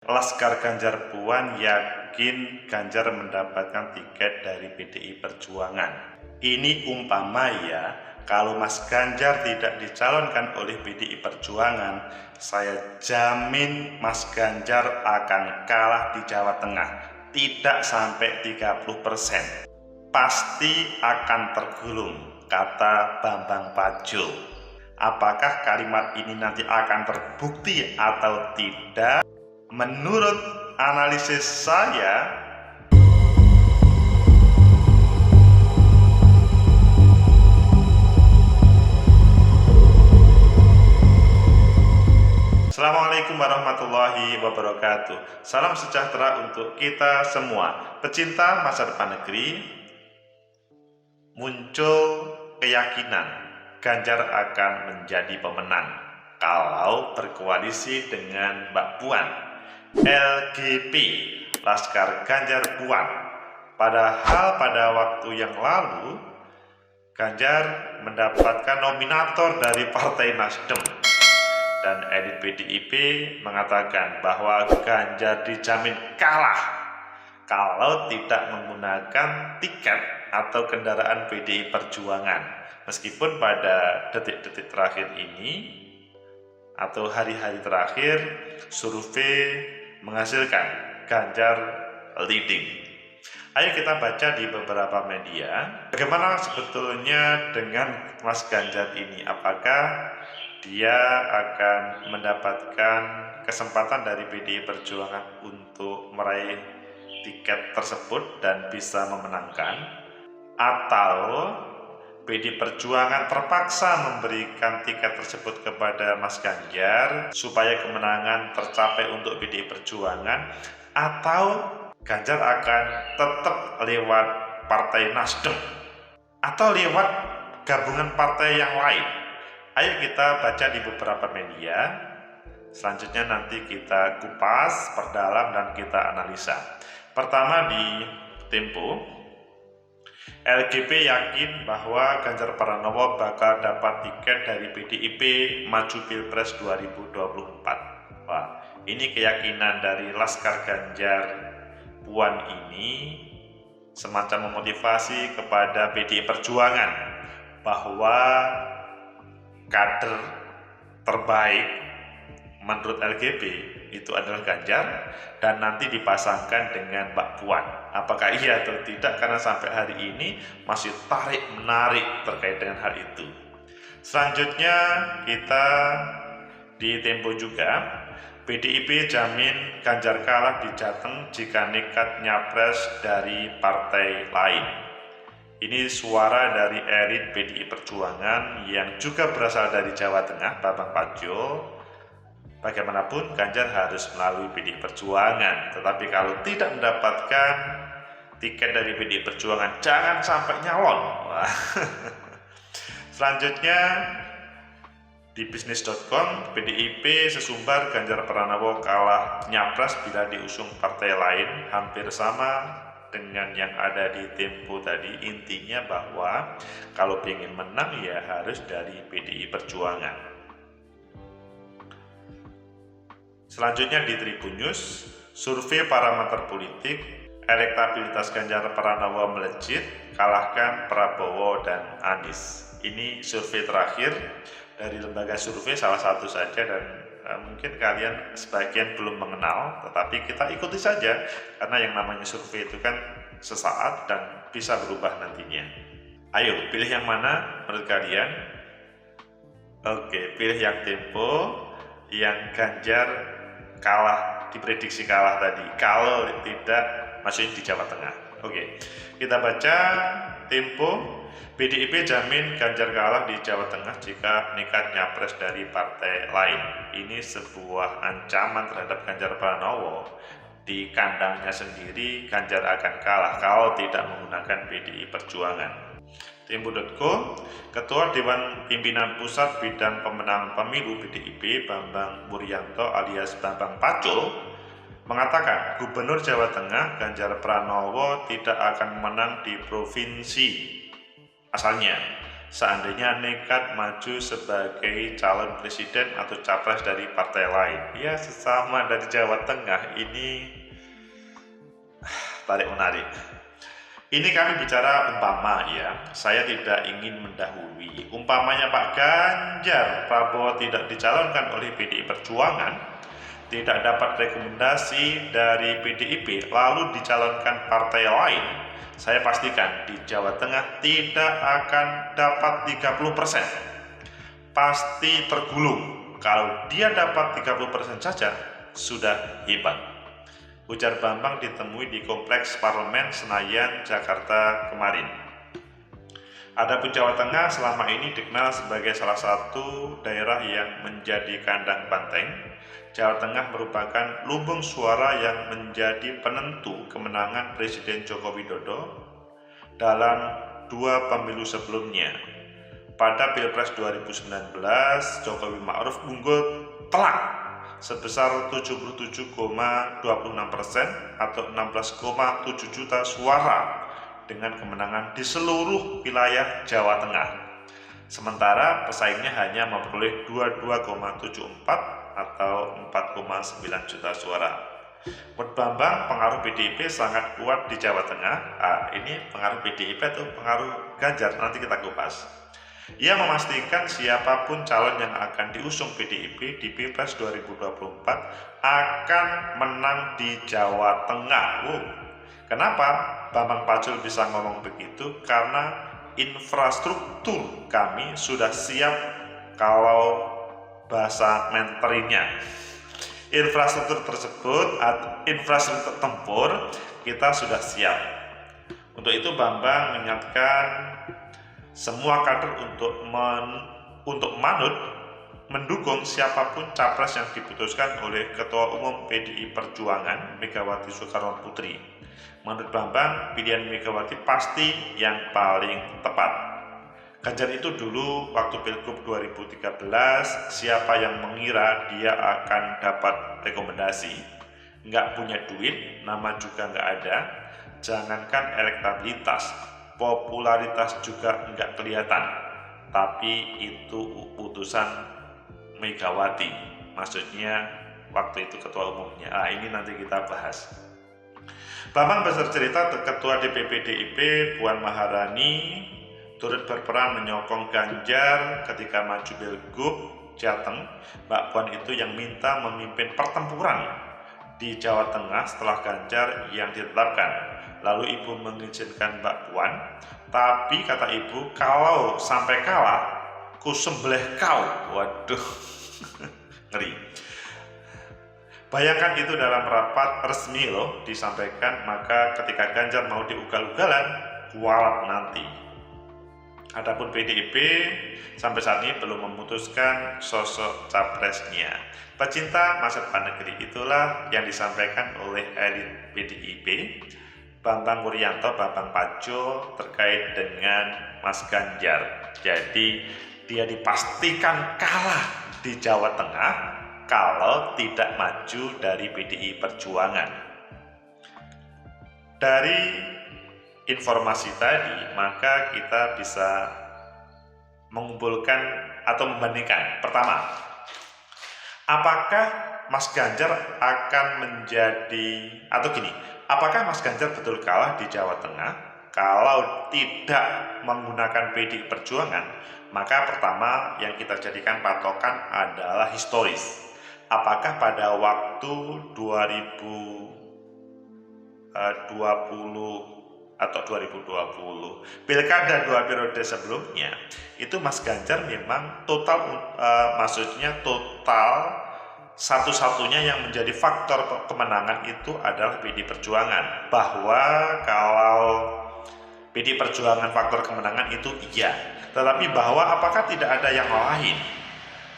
Laskar Ganjar Puan yakin Ganjar mendapatkan tiket dari PDI Perjuangan. Ini umpama ya, kalau Mas Ganjar tidak dicalonkan oleh PDI Perjuangan, saya jamin Mas Ganjar akan kalah di Jawa Tengah. Tidak sampai 30%. Pasti akan tergulung, kata Bambang Pacul. Apakah kalimat ini nanti akan terbukti atau tidak? Menurut analisis saya, Assalamualaikum warahmatullahi wabarakatuh. Salam sejahtera untuk kita semua. Pecinta masa depan negeri, muncul keyakinan Ganjar akan menjadi pemenang kalau berkoalisi dengan Mbak Puan. LGP, Laskar Ganjar Puan. Padahal pada waktu yang lalu Ganjar mendapatkan nominator dari Partai Nasdem, dan elit PDIP mengatakan bahwa Ganjar dijamin kalah kalau tidak menggunakan tiket atau kendaraan PDI Perjuangan. Meskipun pada detik-detik terakhir ini atau hari-hari terakhir, survei menghasilkan Ganjar leading. Ayo kita baca di beberapa media, bagaimana sebetulnya dengan Mas Ganjar ini. Apakah dia akan mendapatkan kesempatan dari PDI Perjuangan untuk meraih tiket tersebut dan bisa memenangkan, atau PDI Perjuangan terpaksa memberikan tiket tersebut kepada Mas Ganjar supaya kemenangan tercapai untuk PDI Perjuangan, atau Ganjar akan tetap lewat Partai Nasdem atau lewat gabungan partai yang lain. Ayo kita baca di beberapa media. Selanjutnya nanti kita kupas, perdalam, dan kita analisa. Pertama di Tempo, LGP yakin bahwa Ganjar Pranowo bakal dapat tiket dari PDIP maju Pilpres 2024. Wah, ini keyakinan dari Laskar Ganjar Puan ini semacam memotivasi kepada PDI Perjuangan bahwa kader terbaik menurut LGP itu adalah Ganjar, dan nanti dipasangkan dengan Mbak Puan. Apakah iya atau tidak? Karena sampai hari ini masih tarik menarik terkait dengan hal itu. Selanjutnya kita di Tempo juga, PDIP jamin Ganjar kalah di Jateng jika nekat nyapres dari partai lain. Ini suara dari elit PDI Perjuangan yang juga berasal dari Jawa Tengah, Bambang Pacul. Bagaimanapun Ganjar harus melalui PDI Perjuangan, tetapi kalau tidak mendapatkan tiket dari PDI Perjuangan, jangan sampai nyalon. Selanjutnya di bisnis.com, PDIP sesumbar Ganjar Pranowo kalah nyapres bila diusung partai lain, hampir sama dengan yang ada di Tempo tadi. Intinya bahwa kalau ingin menang ya harus dari PDI Perjuangan. Selanjutnya di Tribun News, survei parameter politik, elektabilitas Ganjar Pranowo melejit, kalahkan Prabowo dan Anies. Ini survei terakhir dari lembaga survei salah satu saja, dan mungkin kalian sebagian belum mengenal, tetapi kita ikuti saja karena yang namanya survei itu kan sesaat dan bisa berubah nantinya. Ayo pilih yang mana menurut kalian? Oke, pilih yang Tempo, yang Ganjar kalah, diprediksi kalah tadi, kalau tidak masih di Jawa Tengah. Oke, kita baca Tempo. PDIP jamin Ganjar kalah di Jawa Tengah jika nekat nyapres dari partai lain. Ini sebuah ancaman terhadap Ganjar Pranowo. Di kandangnya sendiri Ganjar akan kalah kalau tidak menggunakan PDI Perjuangan. Tempo.co, Ketua Dewan Pimpinan Pusat Bidang Pemenangan Pemilu PDIP Bambang Wuryanto alias Bambang Pacul mengatakan Gubernur Jawa Tengah Ganjar Pranowo tidak akan menang di provinsi asalnya. seandainya nekat maju sebagai calon presiden atau capres dari partai lain. Ya, sesama dari Jawa Tengah ini tarik menarik. Ini kami bicara umpama ya, saya tidak ingin mendahului. Umpamanya Pak Ganjar Prabowo tidak dicalonkan oleh PDI Perjuangan, tidak dapat rekomendasi dari PDIP, lalu dicalonkan partai lain, saya pastikan di Jawa Tengah tidak akan dapat 30%. Pasti tergulung. Kalau dia dapat 30% saja, sudah hebat. Ujar Bambang ditemui di Kompleks Parlemen Senayan, Jakarta kemarin. Adapun Jawa Tengah selama ini dikenal sebagai salah satu daerah yang menjadi kandang banteng. Jawa Tengah merupakan lumbung suara yang menjadi penentu kemenangan Presiden Joko Widodo dalam 2 pemilu sebelumnya. Pada Pilpres 2019, Jokowi Ma'ruf unggul telak sebesar 77,26% atau 16,7 juta suara dengan kemenangan di seluruh wilayah Jawa Tengah. Sementara pesaingnya hanya memperoleh 22,74 atau 4,9 juta suara. Menurut Bambang, pengaruh PDIP sangat kuat di Jawa Tengah. Ini pengaruh PDIP atau pengaruh Ganjar? Nanti kita kupas. Ia memastikan siapapun calon yang akan diusung PDIP di Pilpres 2024 akan menang di Jawa Tengah. Kenapa Bambang Pacul bisa ngomong begitu? Karena infrastruktur kami sudah siap, kalau bahasa menterinya. Infrastruktur tersebut atau infrastruktur tempur kita sudah siap. Untuk itu Bambang mengingatkan semua kader untuk manut mendukung siapapun capres yang diputuskan oleh Ketua Umum PDI Perjuangan Megawati Soekarno Putri. Menurut Bambang, pilihan Megawati pasti yang paling tepat. Ganjar itu dulu waktu Pilgub 2013, siapa yang mengira dia akan dapat rekomendasi? Nggak punya duit, nama juga nggak ada, jangankan elektabilitas, popularitas juga nggak kelihatan. Tapi itu putusan Megawati, maksudnya waktu itu ketua umumnya. Ini nanti kita bahas. Bambang bercerita Ketua DPP PDIP Puan Maharani turut berperan menyokong Ganjar ketika maju Pilgub Jateng. Mbak Puan itu yang minta memimpin pertempuran di Jawa Tengah setelah Ganjar yang ditetapkan. Lalu ibu mengizinkan Mbak Puan, tapi kata ibu, kalau sampai kalah, ku sembelih kau. Waduh, ngeri. Bayangkan itu dalam rapat resmi loh disampaikan, maka ketika Ganjar mau diugal-ugalan, kualat nanti. Adapun PDIP sampai saat ini belum memutuskan sosok capresnya. Pecinta masa depan negeri itulah yang disampaikan oleh elit PDIP, Bambang Wuryanto, Bambang Pacul terkait dengan Mas Ganjar. Jadi dia dipastikan kalah di Jawa Tengah kalau tidak maju dari PDI Perjuangan. Dari informasi tadi, maka kita bisa mengumpulkan atau membandingkan. Pertama, apakah Mas Ganjar akan menjadi, atau gini, apakah Mas Ganjar betul kalah di Jawa Tengah? Kalau tidak menggunakan PDI Perjuangan, maka pertama yang kita jadikan patokan adalah historis. Apakah pada waktu 2020 atau 2020 Pilkada 2 periode sebelumnya itu Mas Ganjar memang total satu-satunya yang menjadi faktor kemenangan itu adalah PDI Perjuangan. Bahwa kalau PDI Perjuangan faktor kemenangan itu iya, tetapi bahwa apakah tidak ada yang lain?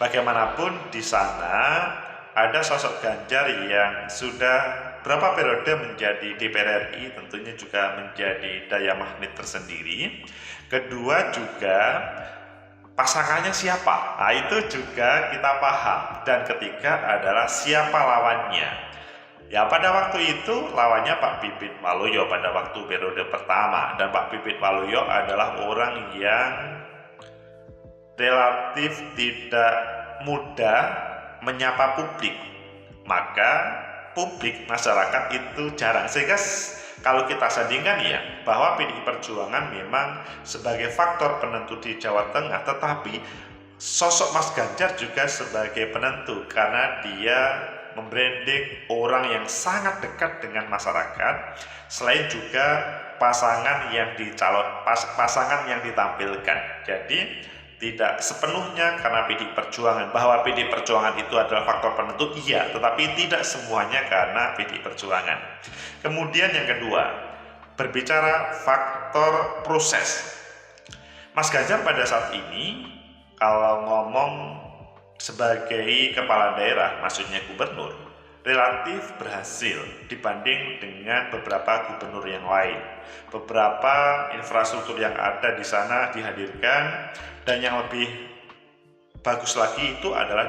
Bagaimanapun di sana ada sosok Ganjar yang sudah berapa periode menjadi DPR RI, tentunya juga menjadi daya magnet tersendiri. Kedua juga pasangannya siapa? Itu juga kita paham. Dan ketiga adalah siapa lawannya. Ya pada waktu itu lawannya Pak Pipit Waluyo pada waktu periode pertama. Dan Pak Pipit Waluyo adalah orang yang relatif tidak mudah menyapa publik, maka publik masyarakat itu jarang. Sehingga kalau kita sandingkan ya, bahwa PDI Perjuangan memang sebagai faktor penentu di Jawa Tengah, tetapi sosok Mas Ganjar juga sebagai penentu karena dia membranding orang yang sangat dekat dengan masyarakat, selain juga pasangan yang pasangan yang ditampilkan. Jadi tidak sepenuhnya karena PDI Perjuangan, bahwa PDI Perjuangan itu adalah faktor penentu, iya, tetapi tidak semuanya karena PDI Perjuangan. Kemudian yang kedua, berbicara faktor proses. Mas Ganjar pada saat ini, kalau ngomong sebagai kepala daerah, maksudnya gubernur, relatif berhasil dibanding dengan beberapa gubernur yang lain. Beberapa infrastruktur yang ada di sana dihadirkan, dan yang lebih bagus lagi itu adalah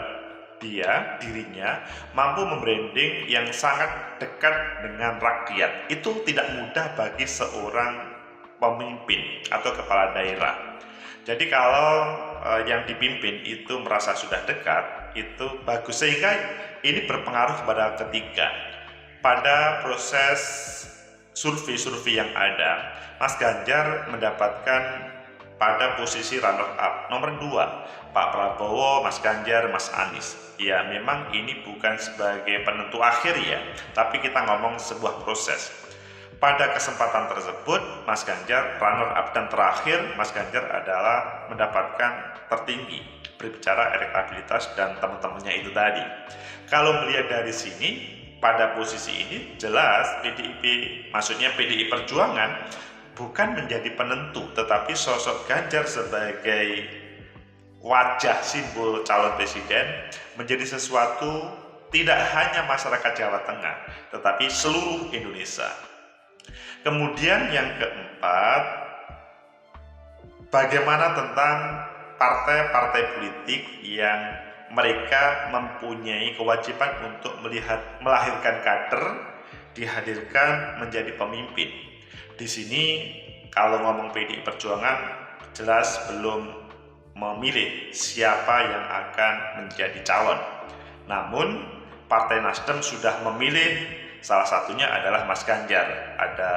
dirinya mampu membranding yang sangat dekat dengan rakyat. Itu tidak mudah bagi seorang pemimpin atau kepala daerah. Jadi kalau yang dipimpin itu merasa sudah dekat, itu bagus, sehingga ini berpengaruh kepada ketiga. Pada proses survei yang ada, Mas Ganjar mendapatkan pada posisi runner up nomor 2, Pak Prabowo, Mas Ganjar, Mas Anies. Ya, memang ini bukan sebagai penentu akhir ya, tapi kita ngomong sebuah proses. Pada kesempatan tersebut, Mas Ganjar runner up, dan terakhir Mas Ganjar adalah mendapatkan tertinggi berbicara elektabilitas dan teman-temannya itu tadi. Kalau melihat dari sini, pada posisi ini jelas PDI Perjuangan bukan menjadi penentu, tetapi sosok Ganjar sebagai wajah simbol calon presiden menjadi sesuatu tidak hanya masyarakat Jawa Tengah, tetapi seluruh Indonesia. Kemudian yang keempat, bagaimana tentang partai-partai politik yang mereka mempunyai kewajiban untuk melahirkan kader, dihadirkan menjadi pemimpin. Di sini kalau ngomong PDI Perjuangan jelas belum memilih siapa yang akan menjadi calon. Namun Partai Nasdem sudah memilih, salah satunya adalah Mas Ganjar. Ada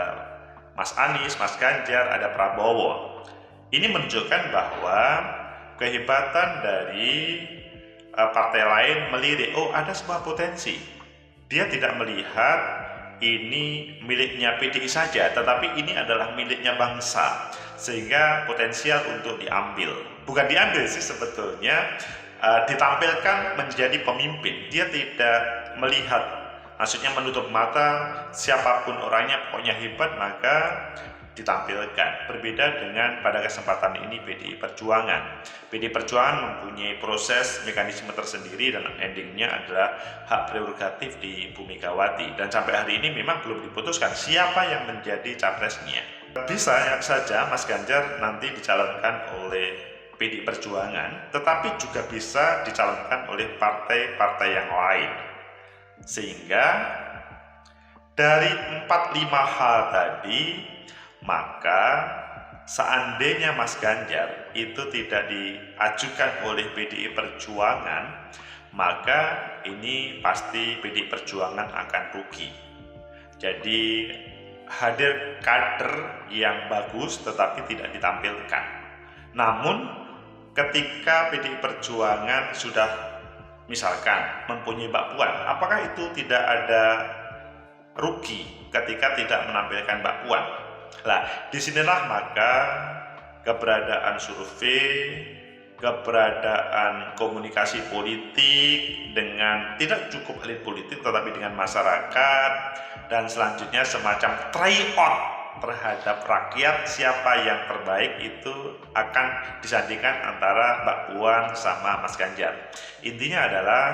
Mas Anies, Mas Ganjar, ada Prabowo. Ini menunjukkan bahwa kehebatan dari partai lain melirik, oh ada sebuah potensi. Dia tidak melihat ini miliknya PDI saja, tetapi ini adalah miliknya bangsa, sehingga potensial untuk diambil. Bukan diambil sih sebetulnya, ditampilkan menjadi pemimpin. Dia tidak melihat, maksudnya menutup mata siapapun orangnya, pokoknya hebat, maka ditampilkan. Berbeda dengan pada kesempatan ini PDI Perjuangan. PDI Perjuangan mempunyai proses mekanisme tersendiri, dan endingnya adalah hak prerogatif di Bu Megawati. Dan sampai hari ini memang belum diputuskan siapa yang menjadi capresnya. Bisa saja Mas Ganjar nanti dicalonkan oleh PDI Perjuangan, tetapi juga bisa dicalonkan oleh partai-partai yang lain. Sehingga dari 4-5 hal tadi, maka seandainya Mas Ganjar itu tidak diajukan oleh PDI Perjuangan, maka ini pasti PDI Perjuangan akan rugi. Jadi hadir kader yang bagus tetapi tidak ditampilkan. Namun ketika PDI Perjuangan sudah misalkan mempunyai Mbak Puan, apakah itu tidak ada rugi ketika tidak menampilkan Mbak Puan? Nah, disinilah maka keberadaan survei, keberadaan komunikasi politik dengan tidak cukup elit politik tetapi dengan masyarakat, dan selanjutnya semacam tryout terhadap rakyat, siapa yang terbaik itu akan disandingkan antara Mbak Puan sama Mas Ganjar. Intinya adalah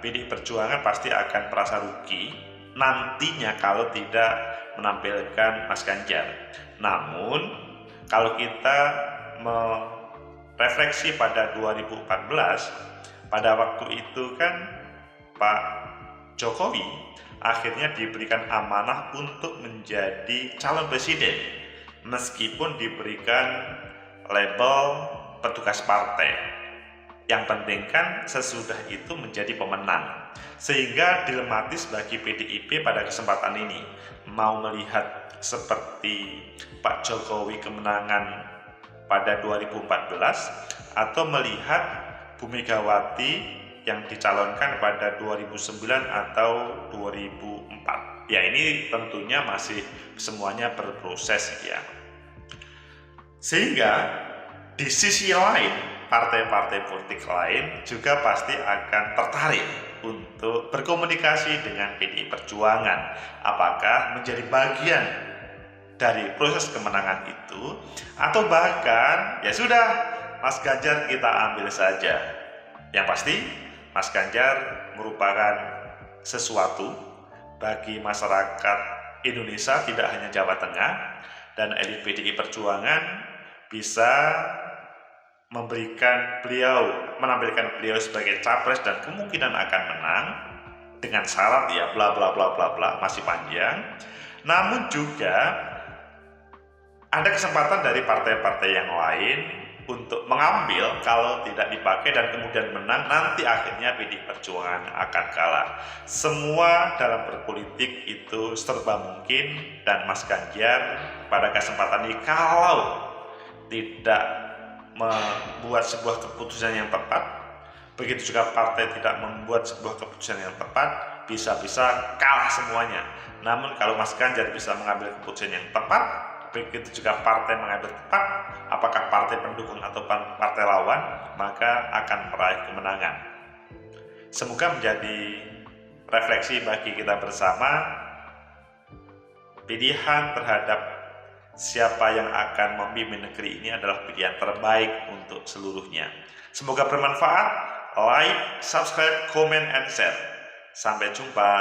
PDI Perjuangan pasti akan merasa rugi nantinya kalau tidak menampilkan Mas Ganjar. Namun kalau kita merefleksi pada 2014, pada waktu itu kan Pak Jokowi akhirnya diberikan amanah untuk menjadi calon presiden, meskipun diberikan label petugas partai. Yang penting kan sesudah itu menjadi pemenang. Sehingga dilematis bagi PDIP pada kesempatan ini. Mau melihat seperti Pak Jokowi kemenangan pada 2014 atau melihat Bu Megawati yang dicalonkan pada 2009 atau 2004. Ya, ini tentunya masih semuanya berproses ya. Sehingga di sisi lain, partai-partai politik lain juga pasti akan tertarik untuk berkomunikasi dengan PDI Perjuangan. Apakah menjadi bagian dari proses kemenangan itu, atau bahkan ya sudah, Mas Ganjar kita ambil saja. Yang pasti Mas Ganjar merupakan sesuatu bagi masyarakat Indonesia, tidak hanya Jawa Tengah, dan elit PDI Perjuangan bisa menampilkan beliau sebagai capres dan kemungkinan akan menang dengan syarat ya bla bla bla bla bla, masih panjang. Namun juga ada kesempatan dari partai-partai yang lain untuk mengambil kalau tidak dipakai dan kemudian menang, nanti akhirnya PDI Perjuangan akan kalah. Semua dalam berpolitik itu serba mungkin, dan Mas Ganjar pada kesempatan ini kalau tidak membuat sebuah keputusan yang tepat, begitu juga partai tidak membuat sebuah keputusan yang tepat, bisa-bisa kalah semuanya. Namun kalau Mas Ganjar bisa mengambil keputusan yang tepat, begitu juga partai mengambil tepat, apakah partai pendukung atau partai lawan, maka akan meraih kemenangan. Semoga menjadi refleksi bagi kita bersama. Pilihan terhadap siapa yang akan memimpin negeri ini adalah pilihan terbaik untuk seluruhnya. Semoga bermanfaat. Like, subscribe, comment, and share. Sampai jumpa.